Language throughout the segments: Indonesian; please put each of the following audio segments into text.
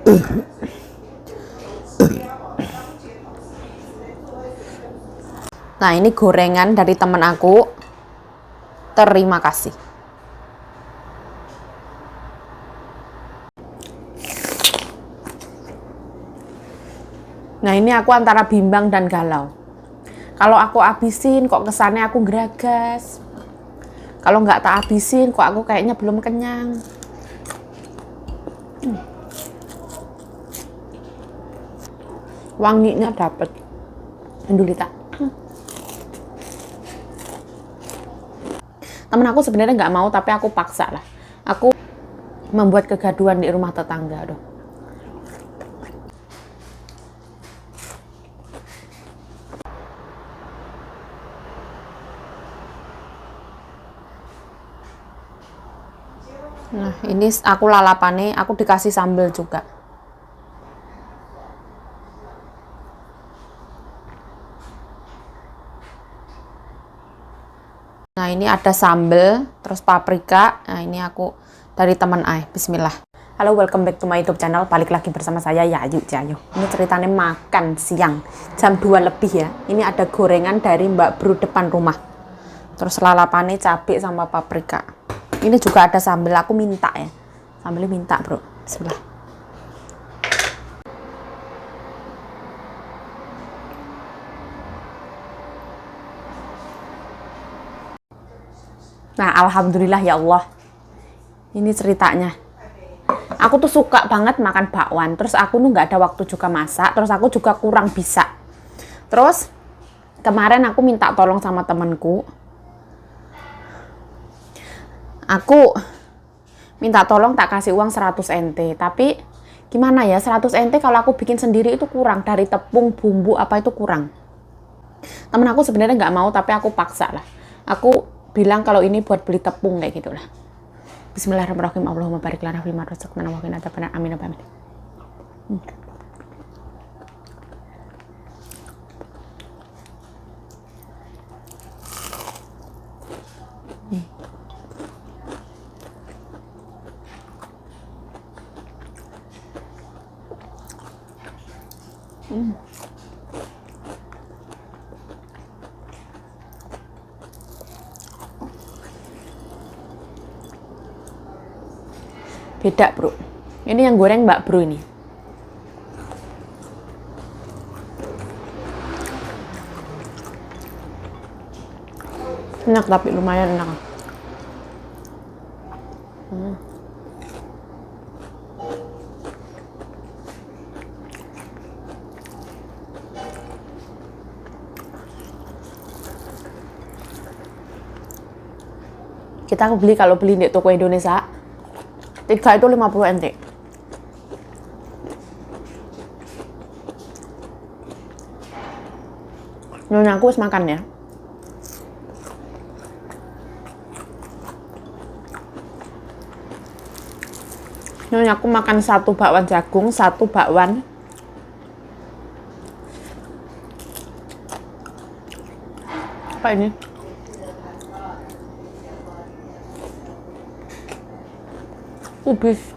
Nah, ini gorengan dari temen aku. Terima kasih. Nah, ini aku antara bimbang dan galau. Kalau aku habisin kok kesannya aku geragas. Kalau nggak tak habisin kok aku kayaknya belum kenyang. Wanginya dapet. Endulita. Temen aku sebenarnya nggak mau, tapi aku paksa lah. Aku membuat kegaduhan di rumah tetangga. Aduh. Nah, ini aku lalapannya, aku dikasih sambal juga. Nah, ini ada sambal, terus paprika. Nah, ini aku dari teman Ai. Bismillah. Halo, welcome back to my YouTube channel. Balik lagi bersama saya, Yayu Jayu. Ini ceritanya makan siang, jam 2 lebih ya. Ini ada gorengan dari Mbak Bro depan rumah. Terus lalapannya cabai sama paprika. Ini juga ada sambal, aku minta ya. Sambalnya minta, bro. Bismillah. Nah, alhamdulillah ya Allah. Ini ceritanya. Aku tuh suka banget makan bakwan. Terus aku tuh nggak ada waktu juga masak. Terus aku juga kurang bisa. Terus kemarin aku minta tolong sama temenku. Aku minta tolong tak kasih uang 100 NT. Tapi gimana ya, 100 NT kalau aku bikin sendiri itu kurang. Dari tepung, bumbu, apa itu kurang. Temen aku sebenarnya nggak mau, tapi aku paksa lah. Aku bilang kalau ini buat beli tepung kayak gitulah. Bismillahirrahmanirrahim. Allahumma barik lana fima razaqtana wa qina adzabannar. Amin amin. Beda, bro. Ini yang goreng Mbak Bro ini. Enak, tapi lumayan enak. Kita beli, kalau beli di toko Indonesia, 3 itu 50 NT. Nyonya aku harus makan ya. Nyonya aku makan 1 bakwan jagung, 1 bakwan apa ini? Ubis.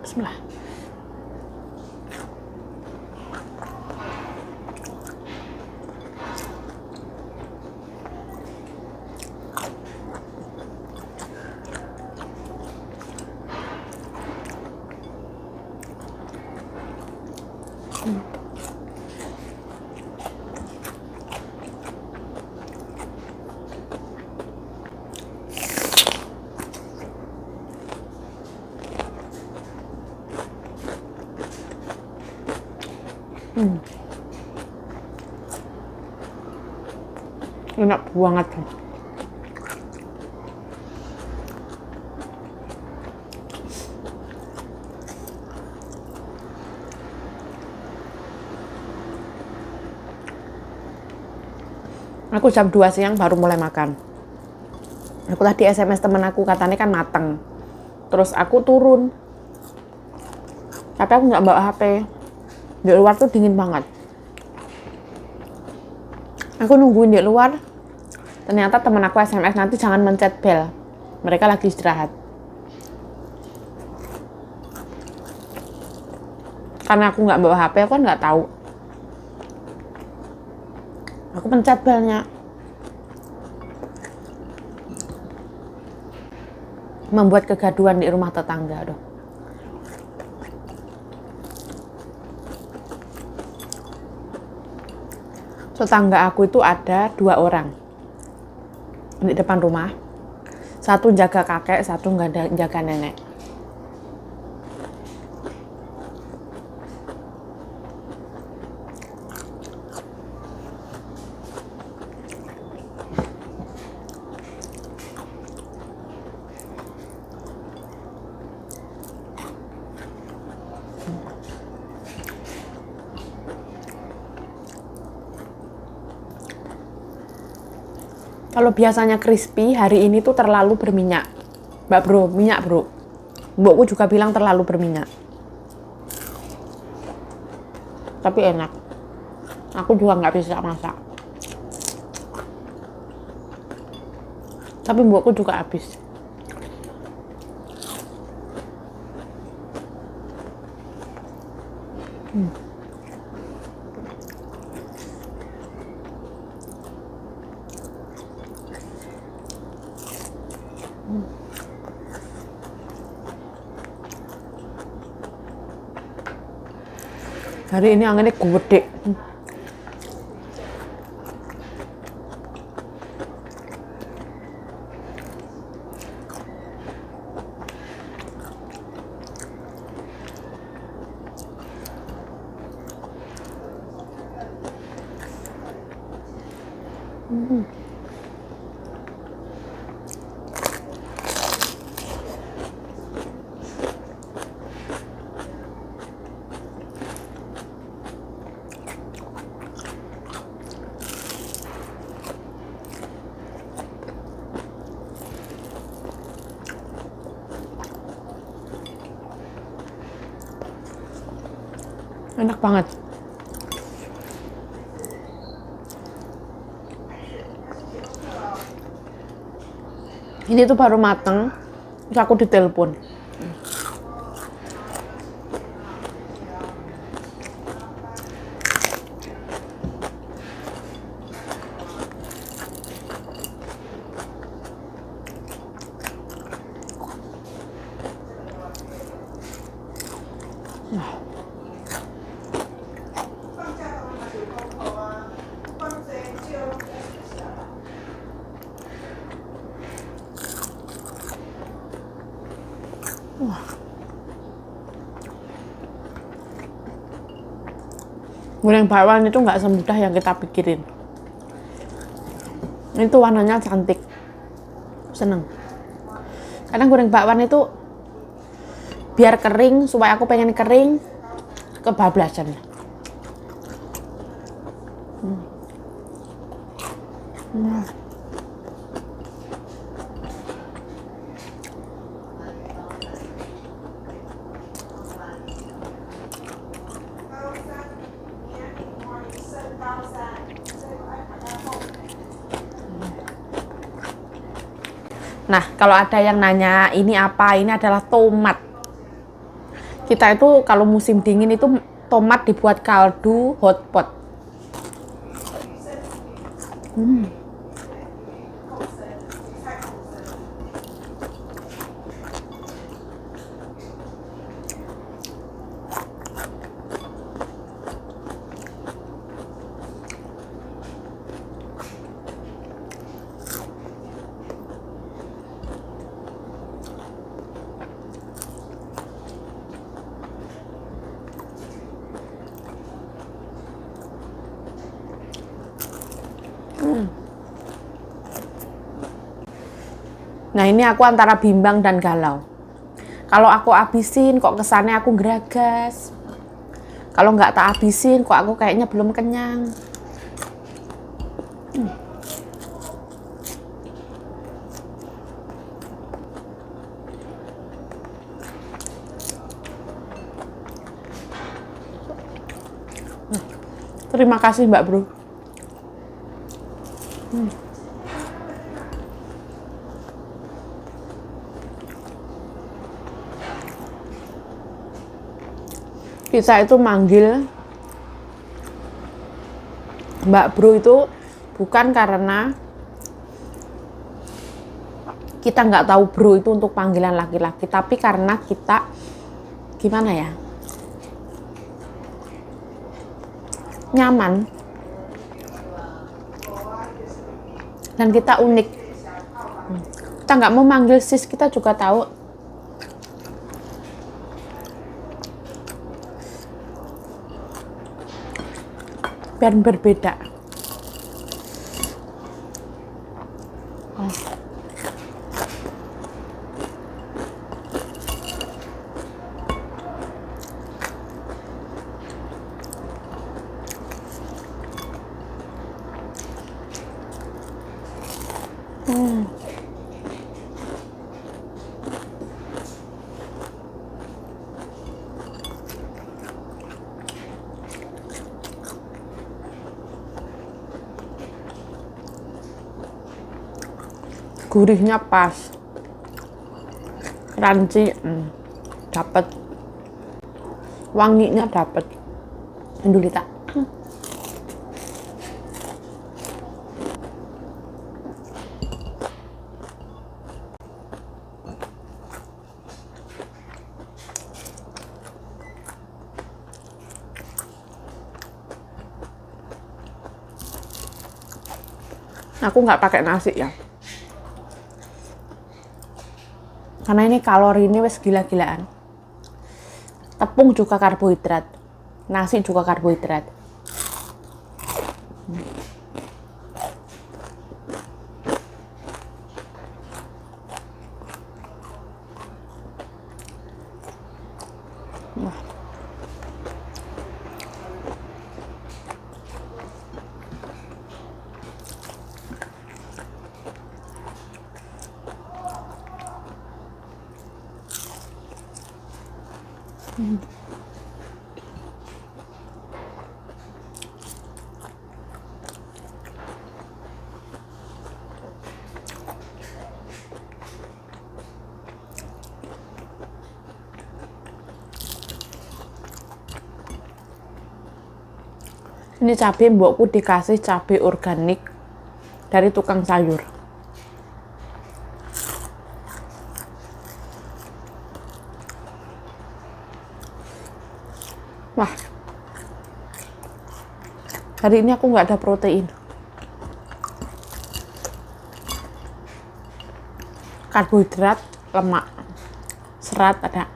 Bismillah. Enak banget. Aku jam 2 siang baru mulai makan. Aku tadi SMS temen aku, katanya kan mateng. Terus aku turun. Tapi aku nggak bawa HP. Di luar tuh dingin banget. Aku nungguin di luar, ternyata teman aku SMS, nanti jangan mencet bel, mereka lagi istirahat. Karena aku nggak bawa HP, aku kan nggak tahu. Aku pencet belnya. Membuat kegaduhan di rumah tetangga. Aduh. Tetangga aku itu ada 2 orang di depan rumah. Satu jaga kakek, satu nggak jaga nenek. Kalau biasanya crispy, hari ini tuh terlalu berminyak. Mbak bro, minyak bro. Mbokku juga bilang terlalu berminyak. Tapi enak. Aku juga nggak bisa masak. Tapi mbokku juga habis. Hari ini anginnya gede. Enak banget. Ini tuh baru mateng, terus aku ditelepon. Goreng bakwan itu nggak semudah yang kita pikirin. Itu warnanya cantik, seneng. Kadang goreng bakwan itu biar kering, supaya aku pengen kering, kebablasan. Nah, kalau ada yang nanya ini apa, ini adalah tomat. Kita itu kalau musim dingin itu tomat dibuat kaldu hot pot. Nah, ini aku antara bimbang dan galau. Kalau aku habisin kok kesannya aku geragas. Kalau nggak tak habisin kok aku kayaknya belum kenyang. Terima kasih Mbak Bro. Kita itu manggil Mbak Bro itu bukan karena kita nggak tahu bro itu untuk panggilan laki-laki, tapi karena kita gimana ya, nyaman dan kita unik. Kita nggak mau manggil sis, kita juga tahu biar berbeda. Gurihnya pas, crunchy, dapet, wanginya dapet. Dulu kita. Aku nggak pakai nasi ya, karena ini kalori ini wes gila-gilaan. Tepung juga karbohidrat, nasi juga karbohidrat. Wah. Ini cabai mbokku dikasih cabai organik dari tukang sayur. Wah, hari ini aku nggak ada protein. Karbohidrat, lemak, serat ada.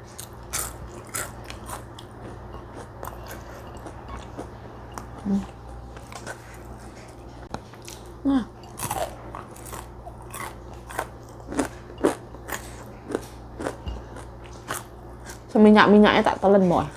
Nah, seminyak-minyaknya tak telan boy.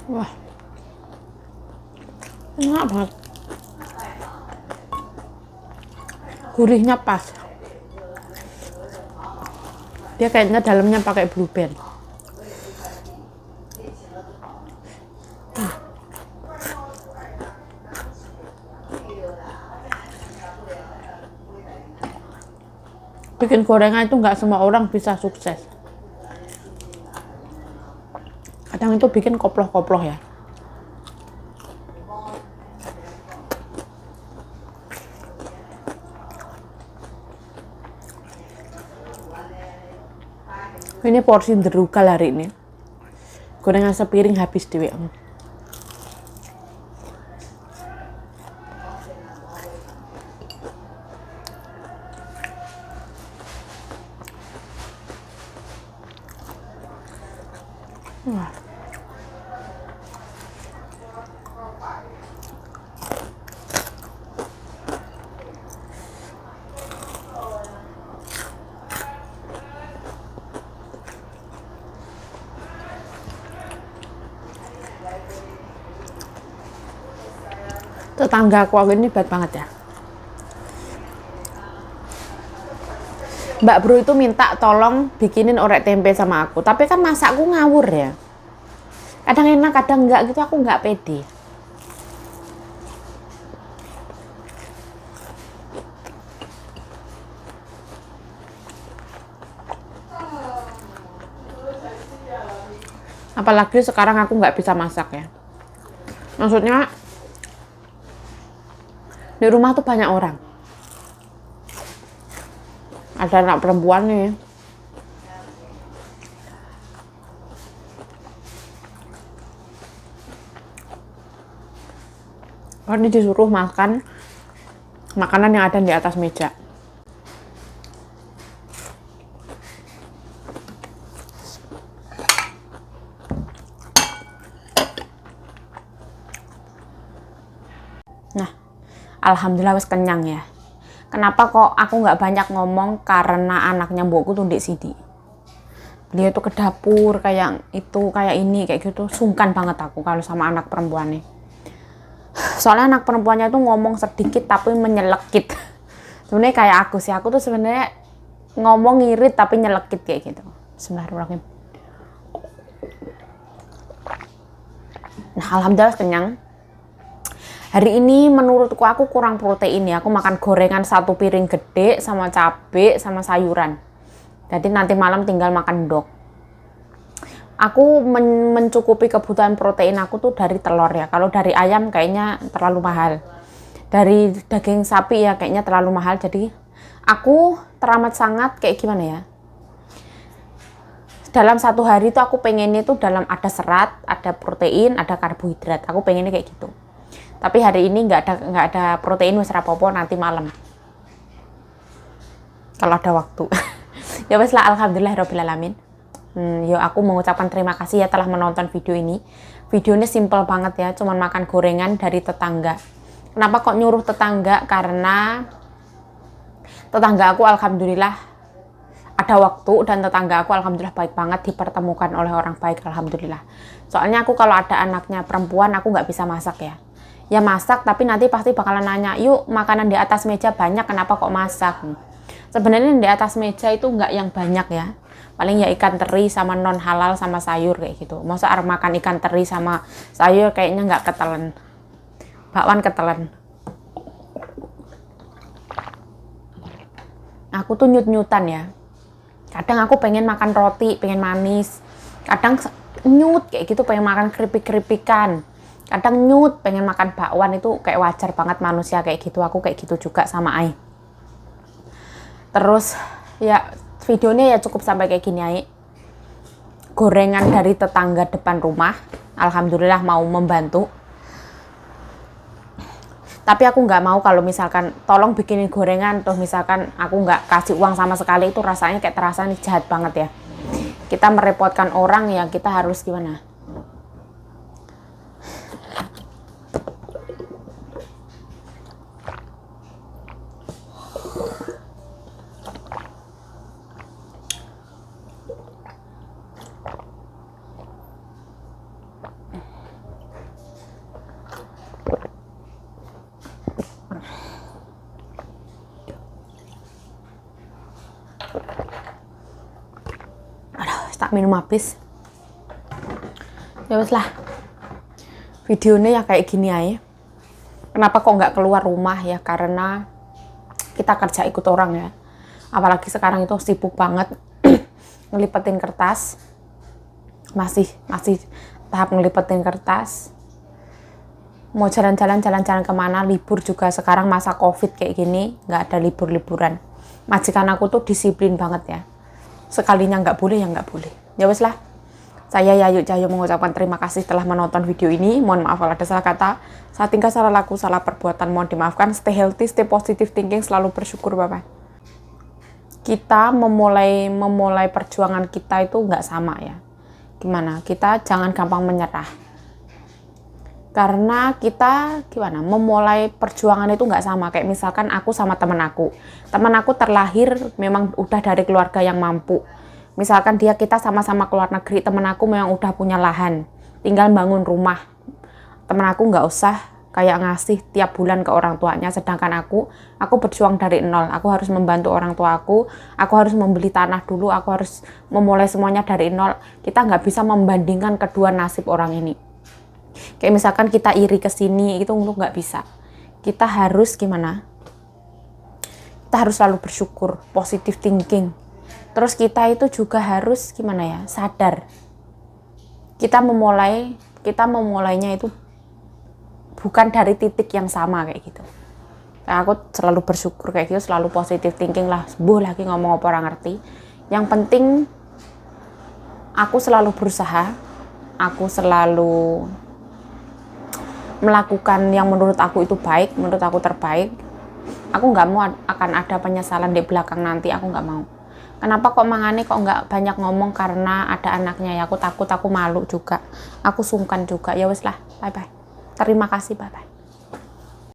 Wah, enak banget. Gurihnya pas. Dia kayaknya dalamnya pakai blue band. Bikin gorengan itu nggak semua orang bisa sukses. Kadang itu bikin koploh-koploh ya. Ini porsi derugal hari ini. Gorengan sepiring habis dewe. Wah. Tetangga aku ini baik banget ya. Mbak Bro itu minta tolong bikinin orek tempe sama aku, tapi kan masakku ngawur ya. Kadang enak, kadang enggak gitu, aku enggak pede. Apalagi sekarang aku nggak bisa masak ya. Maksudnya di rumah tuh banyak orang. Ada anak perempuan nih. Kan disuruh makan makanan yang ada di atas meja. Nah, alhamdulillah wis kenyang ya. Kenapa kok aku nggak banyak ngomong? Karena anaknya mbokku tuh ndek sini. Beliau tuh ke dapur kayak itu, kayak ini, kayak gitu. Sungkan banget aku kalau sama anak perempuannya. Soalnya anak perempuannya tuh ngomong sedikit tapi menyelekit. Sebenarnya kayak aku sih. Aku tuh sebenarnya ngomong ngirit tapi nyelekit kayak gitu. Bismillahirrahmanirrahim. Nah, alhamdulillah kenyang. Hari ini menurutku aku kurang protein ya. Aku makan gorengan 1 piring gede sama cabai sama sayuran. Jadi nanti malam tinggal makan endog. Aku mencukupi kebutuhan protein aku tuh dari telur ya. Kalau dari ayam kayaknya terlalu mahal. Dari daging sapi ya kayaknya terlalu mahal. Jadi aku teramat sangat kayak gimana ya. Dalam 1 hari tuh aku pengennya tuh dalam ada serat, ada protein, ada karbohidrat. Aku pengennya kayak gitu. Tapi hari ini nggak ada protein wis rapopo nanti malam. Kalau ada waktu. Ya wes lah, alhamdulillahirabbil alamin. Yo aku mengucapkan terima kasih ya telah menonton video ini. Videonya simple banget ya, cuman makan gorengan dari tetangga. Kenapa kok nyuruh tetangga? Karena tetangga aku alhamdulillah ada waktu dan tetangga aku alhamdulillah baik banget, dipertemukan oleh orang baik alhamdulillah. Soalnya aku kalau ada anaknya perempuan aku nggak bisa masak ya. Ya masak tapi nanti pasti bakalan nanya, yuk makanan di atas meja banyak kenapa kok masak? Sebenarnya di atas meja itu nggak yang banyak ya, paling ya ikan teri sama non halal sama sayur kayak gitu. Masa makan ikan teri sama sayur kayaknya nggak ketelen, bakwan ketelen. Aku tuh nyut-nyutan ya, kadang aku pengen makan roti, pengen manis, kadang nyut kayak gitu pengen makan keripik-keripikan, kadang nyut pengen makan bakwan. Itu kayak wajar banget manusia kayak gitu, aku kayak gitu juga sama Ai. Terus ya videonya ya cukup sampai kayak gini Ai. Gorengan dari tetangga depan rumah, alhamdulillah mau membantu. Tapi aku nggak mau kalau misalkan tolong bikinin gorengan, toh misalkan aku nggak kasih uang sama sekali, itu rasanya kayak terasa nih jahat banget ya. Kita merepotkan orang ya, kita harus gimana? Tak minum habis. Ya wes lah. Videonya ya kayak gini aja. Kenapa kok nggak keluar rumah ya? Karena kita kerja ikut orang ya. Apalagi sekarang itu sibuk banget ngelipetin kertas. masih tahap ngelipetin kertas. Mau jalan-jalan kemana, libur juga sekarang masa covid kayak gini, nggak ada libur-liburan. Majikan aku tuh disiplin banget ya, sekalinya nggak boleh ya nggak boleh. Ya wes lah, saya Yayu Cahyo mengucapkan terima kasih telah menonton video ini. Mohon maaf kalau ada salah kata, salah tingkah, salah laku, salah perbuatan, mohon dimaafkan. Stay healthy, stay positive thinking, selalu bersyukur. Bye-bye. Kita memulai perjuangan kita itu nggak sama ya. Gimana? Kita jangan gampang menyerah. Karena kita memulai perjuangan itu nggak sama. Kayak misalkan aku sama teman aku terlahir memang udah dari keluarga yang mampu. Misalkan kita sama-sama keluar negeri, teman aku memang udah punya lahan, tinggal bangun rumah. Teman aku nggak usah kayak ngasih tiap bulan ke orang tuanya, sedangkan aku berjuang dari nol. Aku harus membantu orang tua aku harus membeli tanah dulu, aku harus memulai semuanya dari nol. Kita nggak bisa membandingkan kedua nasib orang ini. Kayak misalkan kita iri ke sini, itu untuk nggak bisa. Kita harus Kita harus selalu bersyukur, positive thinking. Terus kita itu juga harus sadar. Kita memulainya itu bukan dari titik yang sama kayak gitu. Nah, aku selalu bersyukur kayak gitu, selalu positive thinking lah. Lagi ngomong apa orang ngerti. Yang penting aku selalu berusaha, aku selalu melakukan yang menurut aku itu baik, menurut aku terbaik. Aku nggak mau akan ada penyesalan di belakang nanti, aku nggak mau. Kenapa kok mangane kok nggak banyak ngomong? Karena ada anaknya ya, aku takut, aku malu juga, aku sungkan juga. Ya wes lah, bye bye. Terima kasih, bye bye.